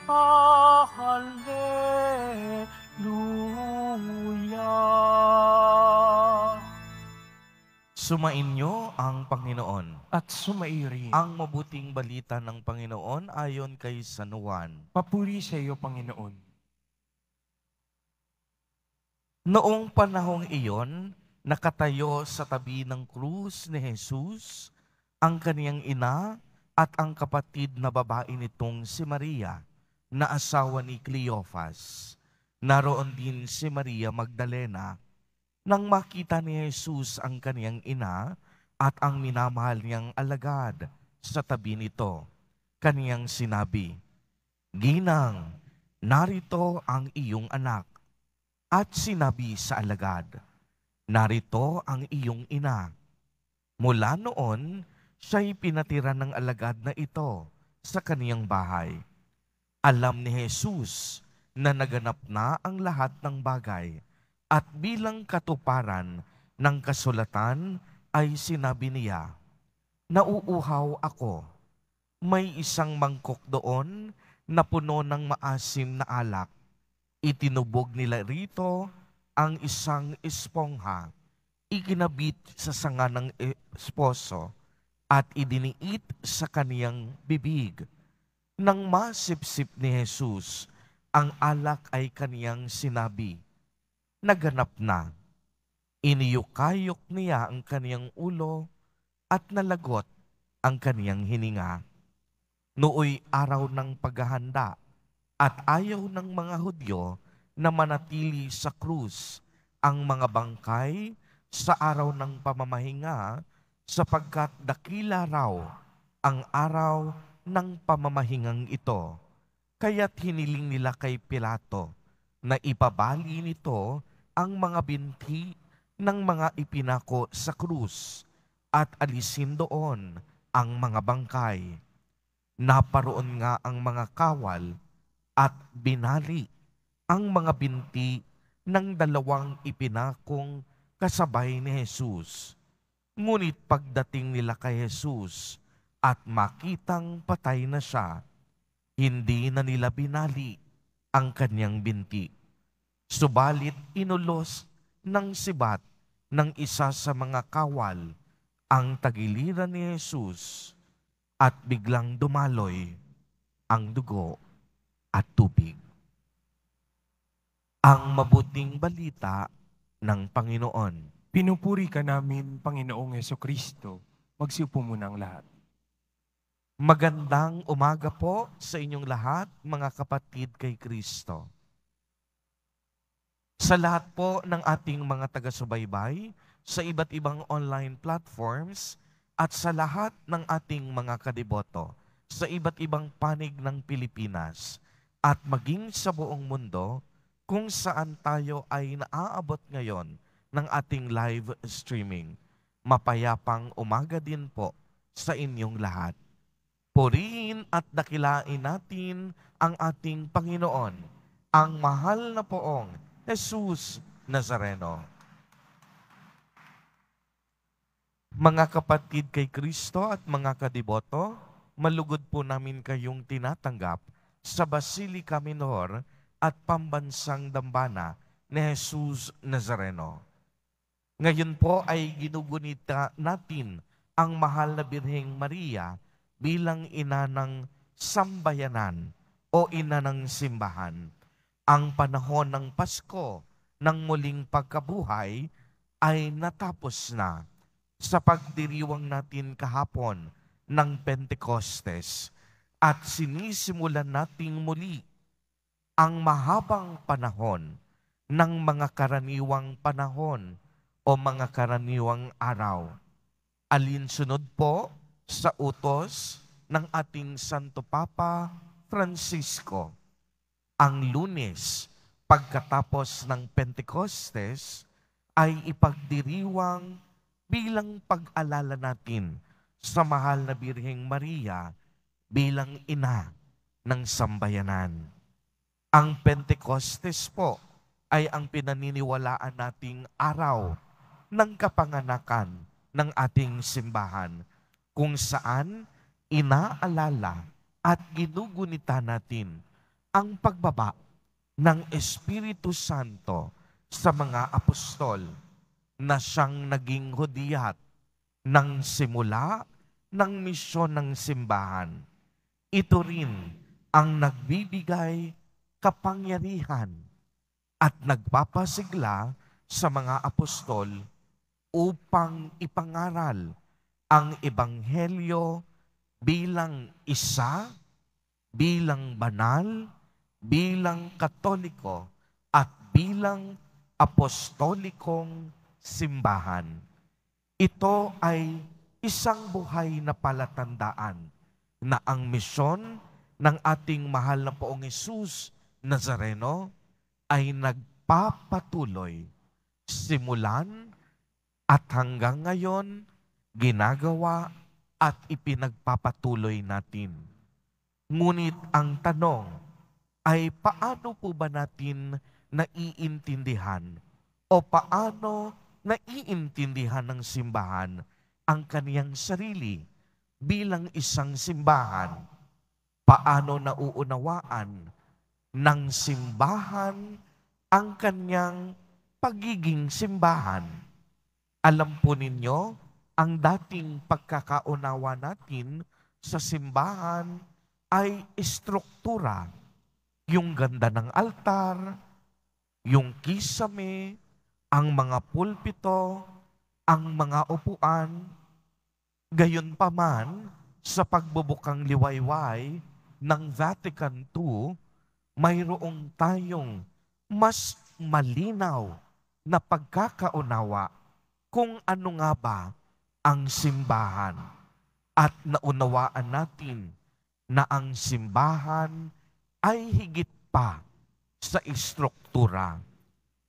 Hallelujah. Sumainyo ang Panginoon. At sumairi. Ang mabuting balita ng Panginoon ayon kay San Juan. Papuri sa iyo, Panginoon. Noong panahong iyon, nakatayo sa tabi ng krus ni Jesus, ang kaniyang ina at ang kapatid na babae nitong si Maria, na asawa ni Cleophas. Naroon din si Maria Magdalena. Nang makita ni Jesus ang kaniyang ina at ang minamahal niyang alagad sa tabi nito, kaniyang sinabi, "Ginang, narito ang iyong anak." At sinabi sa alagad, "Narito ang iyong ina." Mula noon, siya'y pinatira ng alagad na ito sa kaniyang bahay. Alam ni Jesus na naganap na ang lahat ng bagay, at bilang katuparan ng kasulatan ay sinabi niya, "Nauuhaw ako." May isang mangkok doon na puno ng maasim na alak. Itinubog nila rito ang isang espongha, ikinabit sa sanga ng esposo, at idiniit sa kaniyang bibig. Nang masipsip ni Jesus ang alak ay kaniyang sinabi, "Naganap na." Iniyukayok niya ang kaniyang ulo at nalagot ang kaniyang hininga. Nooy araw ng paghahanda at ayaw ng mga Hudyo na manatili sa krus ang mga bangkay sa araw ng pamamahinga, sapagkat dakila raw ang araw ng pamamahingang ito. Kaya't hiniling nila kay Pilato na ipabali nito ang mga binti ng mga ipinako sa krus at alisin doon ang mga bangkay. Naparoon nga ang mga kawal at binali ang mga binti ng dalawang ipinakong kasabay ni Jesus. Ngunit pagdating nila kay Jesus at makitang patay na siya, hindi na nila binali ang kanyang binti. Subalit inulos ng sibat ng isa sa mga kawal ang tagiliran ni Jesus, at biglang dumaloy ang dugo at tubig. Ang mabuting balita ng Panginoon. Pinupuri ka namin, Panginoong Hesukristo. Magsiupo muna ang lahat. Magandang umaga po sa inyong lahat, mga kapatid kay Kristo. Sa lahat po ng ating mga taga-subaybay, sa iba't ibang online platforms, at sa lahat ng ating mga kadiboto, sa iba't ibang panig ng Pilipinas, at maging sa buong mundo, kung saan tayo ay naaabot ngayon ng ating live streaming. Mapayapang umaga din po sa inyong lahat. Purihin at dakilain natin ang ating Panginoon, ang mahal na poong Jesus Nazareno. Mga kapatid kay Kristo at mga kadiboto, malugod po namin kayong tinatanggap sa Basilica Minor at Pambansang Dambana ni Jesus Nazareno. Ngayon po ay ginugunita natin ang mahal na Birheng Maria bilang ina ng sambayanan o ina ng simbahan. Ang panahon ng Pasko ng muling pagkabuhay ay natapos na sa pagdiriwang natin kahapon ng Pentecostes, at sinisimulan nating muli ang mahabang panahon ng mga karaniwang panahon o mga karaniwang araw. Alinsunod po sa utos ng ating Santo Papa Francisco, ang Lunes pagkatapos ng Pentecostes ay ipagdiriwang bilang pag-alala natin sa mahal na Birheng Maria bilang ina ng sambayanan. Ang Pentecostes po ay ang pinaniniwalaan nating araw ng kapanganakan ng ating simbahan, kung saan inaalala at ginugunita natin ang pagbaba ng Espiritu Santo sa mga apostol na siyang naging hudyat ng simula ng misyon ng simbahan. Ito rin ang nagbibigay kapangyarihan at nagpapasigla sa mga apostol upang ipangaral ang Ebanghelyo bilang isa, bilang banal, bilang katoliko, at bilang apostolikong simbahan. Ito ay isang buhay na palatandaan na ang misyon ng ating mahal na Poong Hesus Nazareno ay nagpapatuloy, simulan at hanggang ngayon ginagawa at ipinagpapatuloy natin. Ngunit ang tanong ay paano po ba natin naiintindihan o paano naiintindihan ng simbahan ang kaniyang sarili bilang isang simbahan? Paano nauunawaan ng simbahan ang kaniyang pagiging simbahan? Alam po ninyo, ang dating pagkakaunawa natin sa simbahan ay istruktura. Yung ganda ng altar, yung kisame, ang mga pulpito, ang mga upuan. Gayunpaman, sa pagbubukang liwayway ng Vatican II, mayroong tayong mas malinaw na pagkakaunawa kung ano nga ba ang simbahan. At naunawaan natin na ang simbahan ay higit pa sa istruktura.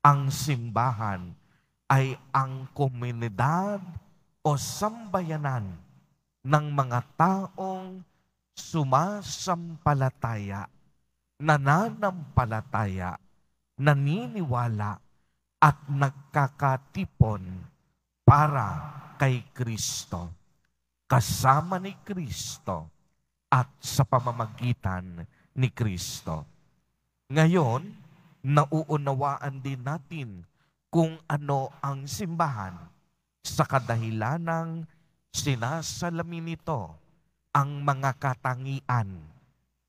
Ang simbahan ay ang komunidad o sambayanan ng mga taong sumasampalataya, nananampalataya, naniniwala at nagkakatipon para kay Kristo, kasama ni Kristo at sa pamamagitan ni Kristo. Ngayon, nauunawaan din natin kung ano ang simbahan sa kadahilanang sinasalamin nito ang mga katangian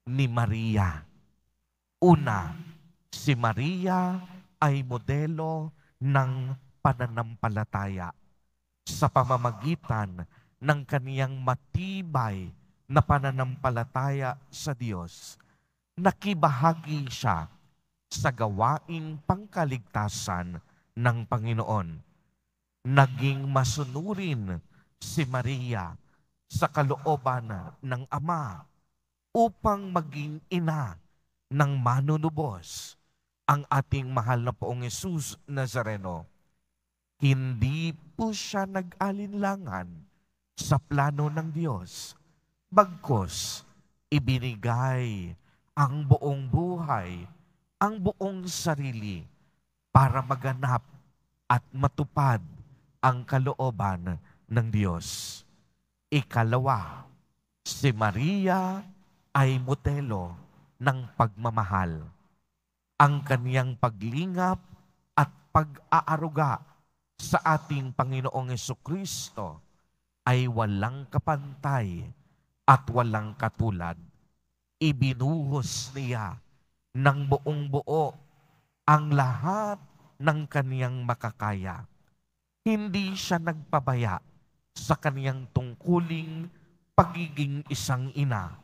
ni Maria. Una, si Maria ay modelo ng pananampalataya sa pamamagitan ng kaniyang matibay na pananampalataya sa Diyos. Nakibahagi siya sa gawaing pangkaligtasan ng Panginoon. Naging masunurin si Maria sa kalooban ng Ama upang maging ina ng manunubos, ang ating mahal na Poong Hesus Nazareno. Hindi po siya nag-alinlangan sa plano ng Diyos. Bagkus, ibinigay ang buong buhay, ang buong sarili para maganap at matupad ang kalooban ng Diyos. Ikalawa, si Maria ay modelo ng pagmamahal. Ang kaniyang paglingap at pag-aaruga sa ating Panginoong Hesukristo ay walang kapantay at walang katulad. Ibinuhos niya ng buong buo ang lahat ng kaniyang makakaya. Hindi siya nagpabaya sa kaniyang tungkuling pagiging isang ina.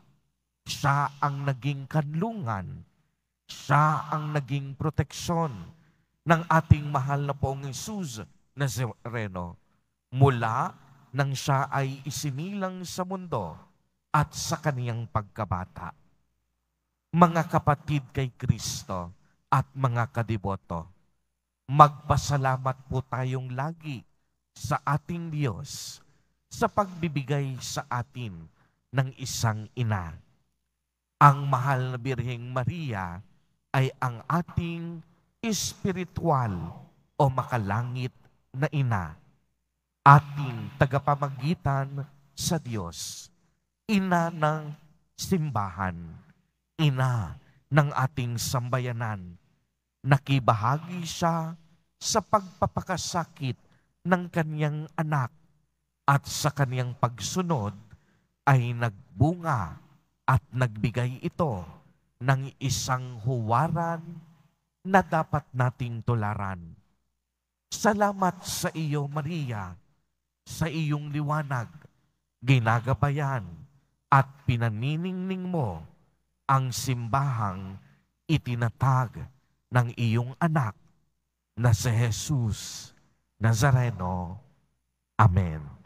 Siya ang naging kanlungan. Siya ang naging proteksyon ng ating mahal na Poong Hesus Nazareno mula nang siya ay isinilang sa mundo at sa kaniyang pagkabata. Mga kapatid kay Kristo at mga kadiboto, magpasalamat po tayong lagi sa ating Diyos sa pagbibigay sa atin ng isang ina. Ang mahal na Birheng Maria ay ang ating espiritual o makalangit na ina, ating tagapamagitan sa Diyos, ina ng simbahan, ina ng ating sambayanan. Nakibahagi siya sa pagpapakasakit ng kaniyang anak at sa kaniyang pagsunod ay nagbunga at nagbigay ito ng isang huwaran na dapat nating tularan. Salamat sa iyo, Maria, sa iyong liwanag, ginagabayan at pinaniningning mo ang simbahang itinatag ng iyong anak na si Jesus Nazareno. Amen.